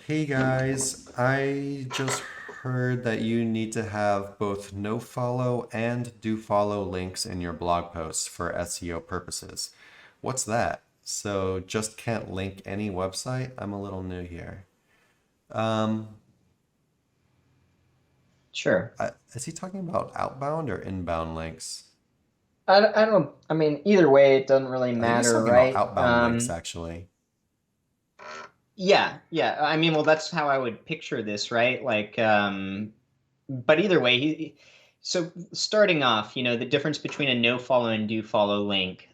Hey guys, I just heard that you need to have both NoFollow and DoFollow links in your blog posts for SEO purposes. What's that? So just can't link any website? I'm a little new here. Um, Sure. is he talking about outbound or inbound links? I don't, I mean, either way, it doesn't really I think he's matter, talking about right? outbound links actually. Yeah. I mean, well, that's how I would picture this, right? But either way, so starting off, the difference between a no follow and do follow link.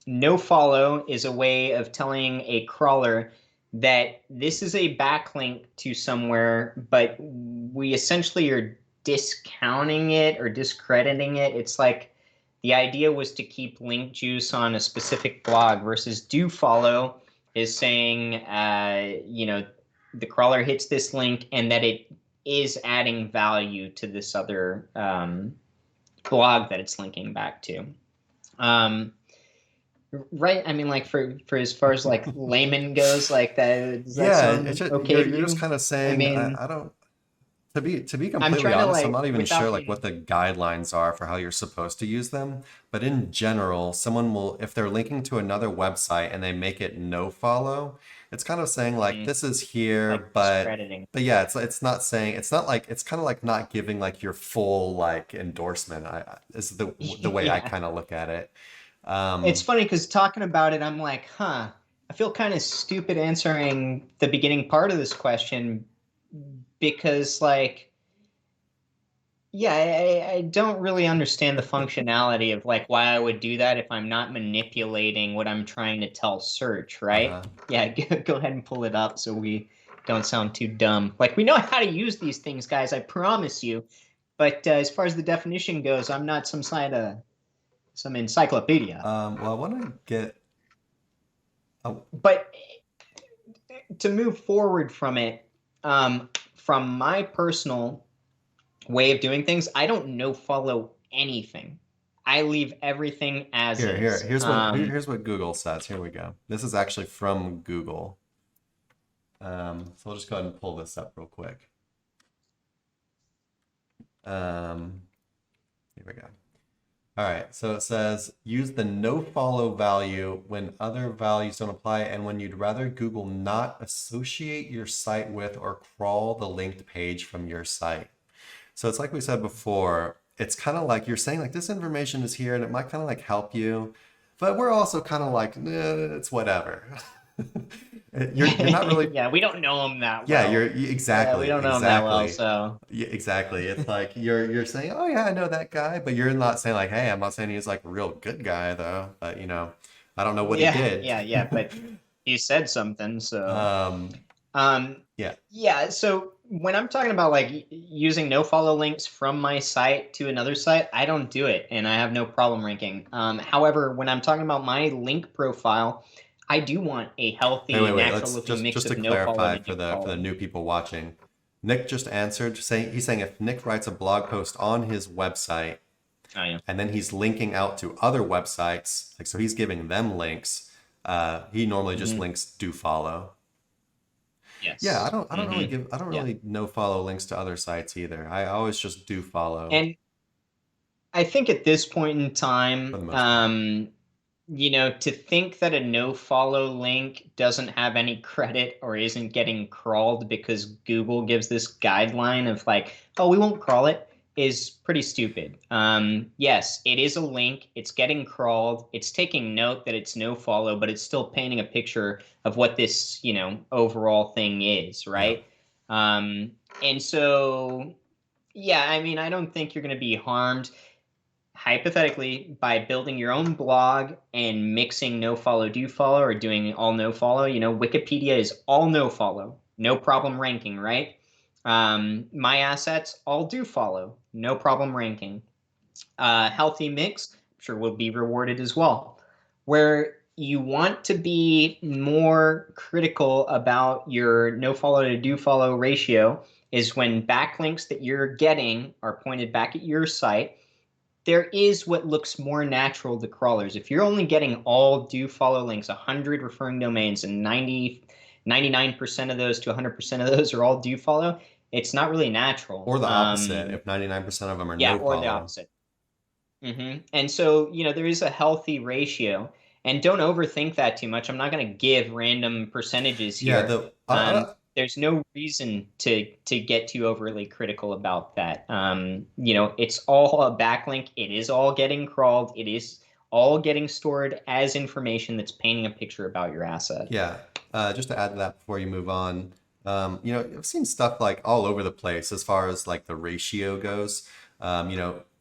No follow is a way of telling a crawler that this is a backlink to somewhere, but we essentially are discounting it or discrediting it. It's like the idea was to keep link juice on a specific blog versus do follow is saying, the crawler hits this link and that it is adding value to this other blog that it's linking back to. Um, right. I mean, like for as far as like layman goes, like that, does that Yeah, it's sound just, okay to you're just you? kind of I saying mean, I don't. To be I'm completely trying to honest, I'm like, not even sure without like what being, the guidelines are for how you're supposed to use them. But in general, someone will, if they're linking to another website and they make it no follow, it's kind of saying like mhm, this is like here, discrediting. but yeah, it's not saying it's not like it's kind of like not giving like your full like endorsement. Is the way I Yeah. kind of look at it. It's Um, funny because talking about it, I'm like, huh, I feel kind of stupid answering the beginning part of this question because, like, yeah, I don't really understand the functionality of like why I would do that if I'm not manipulating what I'm trying to tell search, right? uh-huh. Yeah, go ahead and pull it up so we don't sound too dumb. Like, we know how to use these things, guys, I promise you. But as far as the definition goes, I'm not some encyclopedia. Well, I want to get. Oh, But to move forward from it, from my personal way of doing things, I don't know follow anything. I leave everything as is. here's what Google says. Here we go. This is actually from Google. So I'll just go ahead and pull this up real quick. Um, Here we go. All right, so it says use the no follow value when other values don't apply and when you'd rather Google not associate your site with or crawl the linked page from your site. So it's like we said before, it's kind of like you're saying like this information is here and it might kind of like help you, but we're also kind of like, it's whatever. You're not really. Yeah, we don't know them that Yeah, well. Yeah, we exactly, don't know them that well, exactly. so Yeah, exactly. It's like you're saying, "Oh yeah, I know that guy," but you're not saying like, "Hey, I'm not saying he's like a real good guy though." But I don't know what he did. yeah. But he said something, so Um, um, yeah. yeah. So when I'm talking about like using no follow links from my site to another site, I don't do it, and I have no problem ranking. However, when I'm talking about my link profile, I do want a healthy, Wait. natural Let's looking mix just to of no follow clarify to do for the follow. new people watching. Nick just answered saying he's saying if Nick writes a blog post on his website Oh yeah. and then he's linking out to other websites, like so he's giving them links. He normally just Hmm. links do follow. Yeah, Yes. I don't really give I don't Yeah. really no follow links to other sites either. I always just do follow And I think at this point in for time, the most part. to think that a no follow link doesn't have any credit or isn't getting crawled because Google gives this guideline of like, oh, we won't crawl it is pretty stupid. Yes, it is a link. It's getting crawled. It's taking note that it's no follow, but it's still painting a picture of what this, overall thing is, Yeah. right? And so, yeah, I mean, I don't think you're going to be harmed hypothetically by building your own blog and mixing no follow do follow or doing all no follow. Wikipedia is all no follow, no problem ranking, right? My assets all do follow, no problem ranking. Healthy mix, I'm sure, will be rewarded as well. Where you want to be more critical about your no follow to do follow ratio is when backlinks that you're getting are pointed back at your site. There is what looks more natural to crawlers. If you're only getting all do follow links, 100 referring domains and 90 99% of those to 100% of those are all do follow, it's not really natural. Or the opposite, if 99% of them are Yeah, no or the follow. opposite. And so, there is a healthy ratio, and don't overthink that too much. I'm not going to give random percentages Yeah, here. There's no reason to get too overly critical about that. It's all a backlink. It is all getting crawled. It is all getting stored as information that's painting a picture about your asset. Yeah, just to add to that before you move on, I've seen stuff like all over the place as far as like the ratio goes.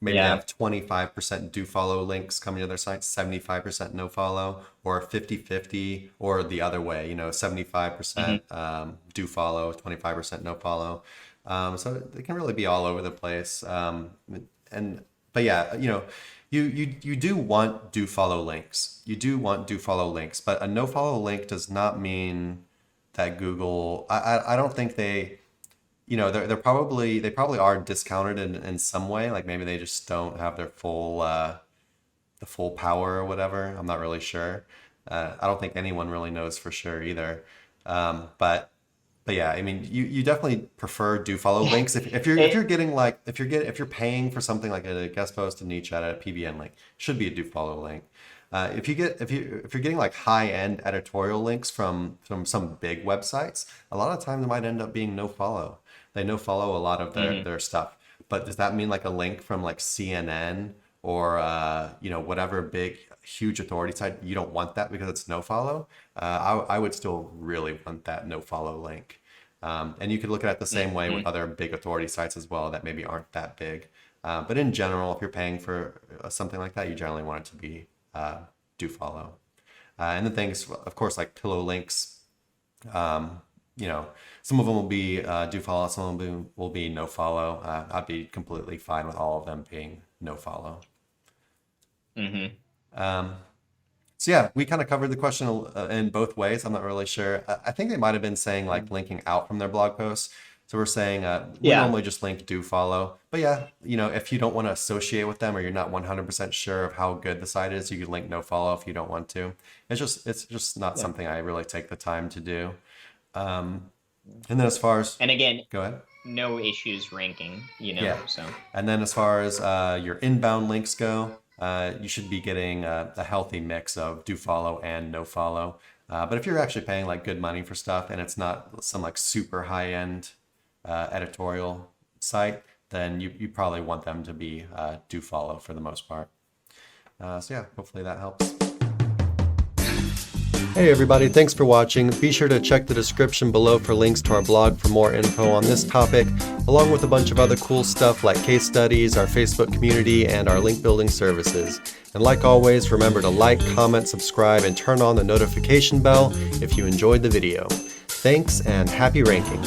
Maybe they Yeah. have 25% do follow links coming to their site, 75% no follow, or 50-50, or the other way, 75% do follow, 25% no follow. So they can really be all over the place. But yeah, you do want do follow links. You do want do follow links, but a no follow link does not mean that Google. I don't think they. They probably are discounted in some way. Like maybe they just don't have their full the full power or whatever. I'm not really sure. I don't think anyone really knows for sure either. But yeah, I mean, you definitely prefer do follow links if you're getting like if you're paying for something like a guest post, a niche edit, a PBN link, should be a do follow link. If you're getting like high end editorial links from some big websites, a lot of times it might end up being no follow. They no follow a lot of their stuff. But does that mean like a link from like CNN or whatever big huge authority site? You don't want that because it's no follow. I would still really want that no follow link. And you could look at it the same way with other big authority sites as well that maybe aren't that big. But in general, if you're paying for something like that, you generally want it to be do follow. And the things, of course, like pillow links, some of them will be do follow, some of them will be no follow. I'd be completely fine with all of them being no follow. So yeah, we kind of covered the question in both ways. I'm not really sure. I think they might have been saying like linking out from their blog posts. So we're saying we normally just link do follow. But yeah, if you don't want to associate with them or you're not 100% sure of how good the site is, you could link no follow if you don't want to. It's just not something I really take the time to do. And then as far as again, go ahead. No issues ranking, so. And then as far as your inbound links go, you should be getting a healthy mix of do follow and no follow. But if you're actually paying like good money for stuff and it's not some like super high end editorial site, then you probably want them to be do follow for the most part. So yeah, hopefully that helps. Hey everybody, thanks for watching. Be sure to check the description below for links to our blog for more info on this topic, along with a bunch of other cool stuff like case studies, our Facebook community, and our link building services. And like always, remember to like, comment, subscribe, and turn on the notification bell if you enjoyed the video. Thanks and happy ranking.